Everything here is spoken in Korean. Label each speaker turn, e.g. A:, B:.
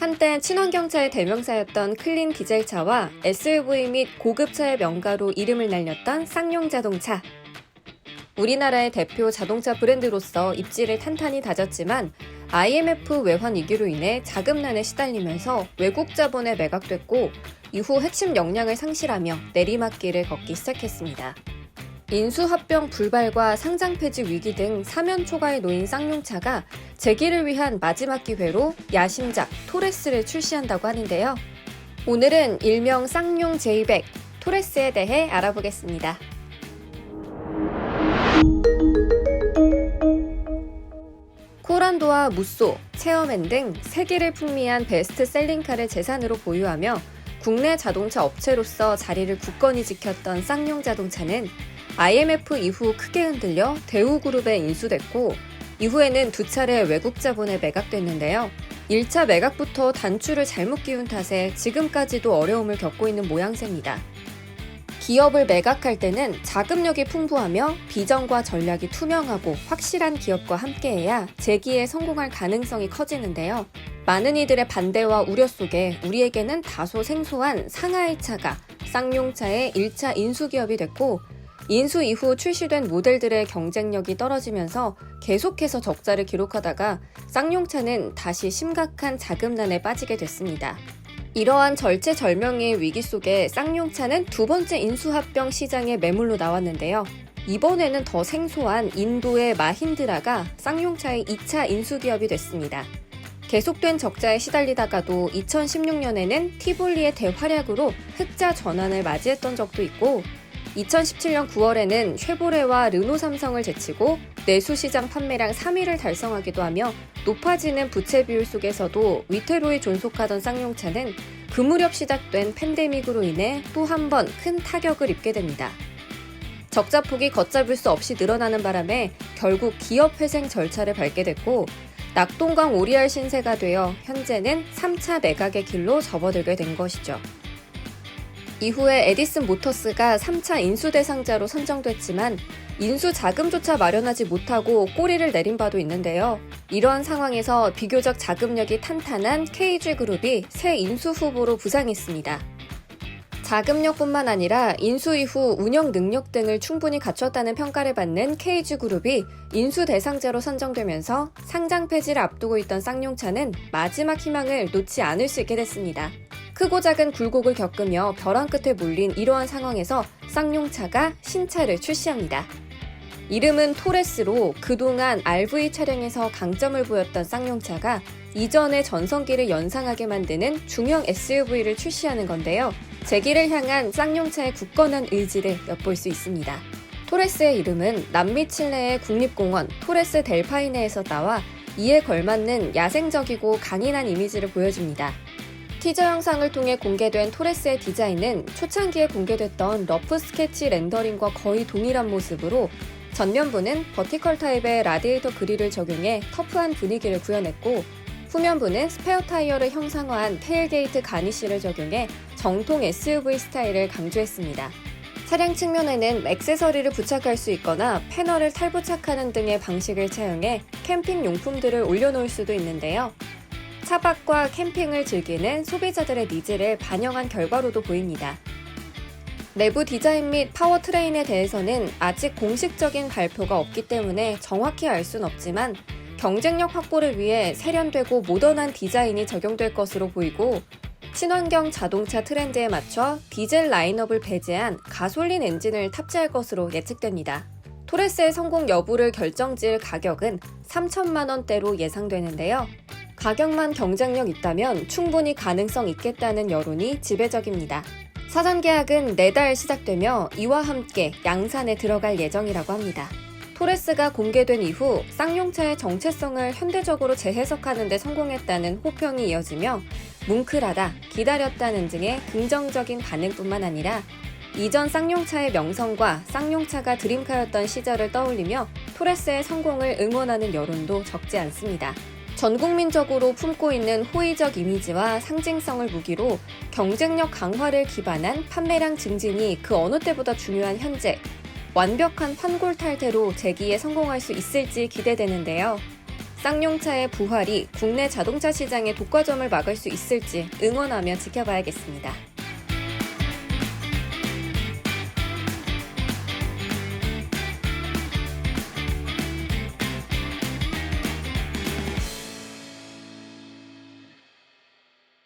A: 한때 친환경차의 대명사였던 클린 디젤차와 SUV 및 고급차의 명가로 이름을 날렸던 쌍용 자동차. 우리나라의 대표 자동차 브랜드로서 입지를 탄탄히 다졌지만 IMF 외환 위기로 인해 자금난에 시달리면서 외국 자본에 매각됐고 이후 핵심 역량을 상실하며 내리막길을 걷기 시작했습니다. 인수합병 불발과 상장 폐지 위기 등 사면 초과에 놓인 쌍용차가 재기를 위한 마지막 기회로 야심작 토레스를 출시한다고 하는데요. 오늘은 일명 쌍용 J100 토레스에 대해 알아보겠습니다. 코란도와 무쏘, 체어맨 등 세계를 풍미한 베스트셀링카를 재산으로 보유하며 국내 자동차 업체로서 자리를 굳건히 지켰던 쌍용 자동차는 IMF 이후 크게 흔들려 대우그룹에 인수됐고 이후에는 두 차례 외국 자본에 매각됐는데요. 1차 매각부터 단추를 잘못 끼운 탓에 지금까지도 어려움을 겪고 있는 모양새입니다. 기업을 매각할 때는 자금력이 풍부하며 비전과 전략이 투명하고 확실한 기업과 함께해야 재기에 성공할 가능성이 커지는데요. 많은 이들의 반대와 우려 속에 우리에게는 다소 생소한 상하이 차가 쌍용차의 1차 인수기업이 됐고 인수 이후 출시된 모델들의 경쟁력이 떨어지면서 계속해서 적자를 기록하다가 쌍용차는 다시 심각한 자금난에 빠지게 됐습니다. 이러한 절체절명의 위기 속에 쌍용차는 두 번째 인수합병 시장에 매물로 나왔는데요. 이번에는 더 생소한 인도의 마힌드라가 쌍용차의 2차 인수기업이 됐습니다. 계속된 적자에 시달리다가도 2016년에는 티볼리의 대활약으로 흑자 전환을 맞이했던 적도 있고 2017년 9월에는 쉐보레와 르노 삼성을 제치고 내수시장 판매량 3위를 달성하기도 하며 높아지는 부채 비율 속에서도 위태로이 존속하던 쌍용차는 그 무렵 시작된 팬데믹으로 인해 또 한 번 큰 타격을 입게 됩니다. 적자폭이 걷잡을 수 없이 늘어나는 바람에 결국 기업회생 절차를 밟게 됐고 낙동강 오리알 신세가 되어 현재는 3차 매각의 길로 접어들게 된 것이죠. 이후에 에디슨 모터스가 3차 인수 대상자로 선정됐지만 인수 자금조차 마련하지 못하고 꼬리를 내린 바도 있는데요. 이러한 상황에서 비교적 자금력이 탄탄한 KG그룹이 새 인수 후보로 부상했습니다. 자금력뿐만 아니라 인수 이후 운영 능력 등을 충분히 갖췄다는 평가를 받는 KG그룹이 인수 대상자로 선정되면서 상장 폐지를 앞두고 있던 쌍용차는 마지막 희망을 놓지 않을 수 있게 됐습니다. 크고 작은 굴곡을 겪으며 벼랑 끝에 몰린 이러한 상황에서 쌍용차가 신차를 출시합니다. 이름은 토레스로 그동안 RV 차량에서 강점을 보였던 쌍용차가 이전의 전성기를 연상하게 만드는 중형 SUV를 출시하는 건데요. 재기를 향한 쌍용차의 굳건한 의지를 엿볼 수 있습니다. 토레스의 이름은 남미 칠레의 국립공원 토레스 델파이네에서 나와 이에 걸맞는 야생적이고 강인한 이미지를 보여줍니다. 티저 영상을 통해 공개된 토레스의 디자인은 초창기에 공개됐던 러프 스케치 렌더링과 거의 동일한 모습으로 전면부는 버티컬 타입의 라디에이터 그릴을 적용해 터프한 분위기를 구현했고 후면부는 스페어 타이어를 형상화한 테일게이트 가니쉬를 적용해 정통 SUV 스타일을 강조했습니다. 차량 측면에는 액세서리를 부착할 수 있거나 패널을 탈부착하는 등의 방식을 차용해 캠핑 용품들을 올려놓을 수도 있는데요. 차박과 캠핑을 즐기는 소비자들의 니즈를 반영한 결과로도 보입니다. 내부 디자인 및 파워트레인에 대해서는 아직 공식적인 발표가 없기 때문에 정확히 알 수는 없지만 경쟁력 확보를 위해 세련되고 모던한 디자인이 적용될 것으로 보이고 친환경 자동차 트렌드에 맞춰 디젤 라인업을 배제한 가솔린 엔진을 탑재할 것으로 예측됩니다. 토레스의 성공 여부를 결정지을 가격은 3천만 원대로 예상되는데요. 가격만 경쟁력 있다면 충분히 가능성 있겠다는 여론이 지배적입니다. 사전 계약은 내달 시작되며 이와 함께 양산에 들어갈 예정이라고 합니다. 토레스가 공개된 이후 쌍용차의 정체성을 현대적으로 재해석하는 데 성공했다는 호평이 이어지며 뭉클하다, 기다렸다는 등의 긍정적인 반응뿐만 아니라 이전 쌍용차의 명성과 쌍용차가 드림카였던 시절을 떠올리며 토레스의 성공을 응원하는 여론도 적지 않습니다. 전 국민적으로 품고 있는 호의적 이미지와 상징성을 무기로 경쟁력 강화를 기반한 판매량 증진이 그 어느 때보다 중요한 현재, 완벽한 환골탈태로 재기에 성공할 수 있을지 기대되는데요. 쌍용차의 부활이 국내 자동차 시장의 독과점을 막을 수 있을지 응원하며 지켜봐야겠습니다.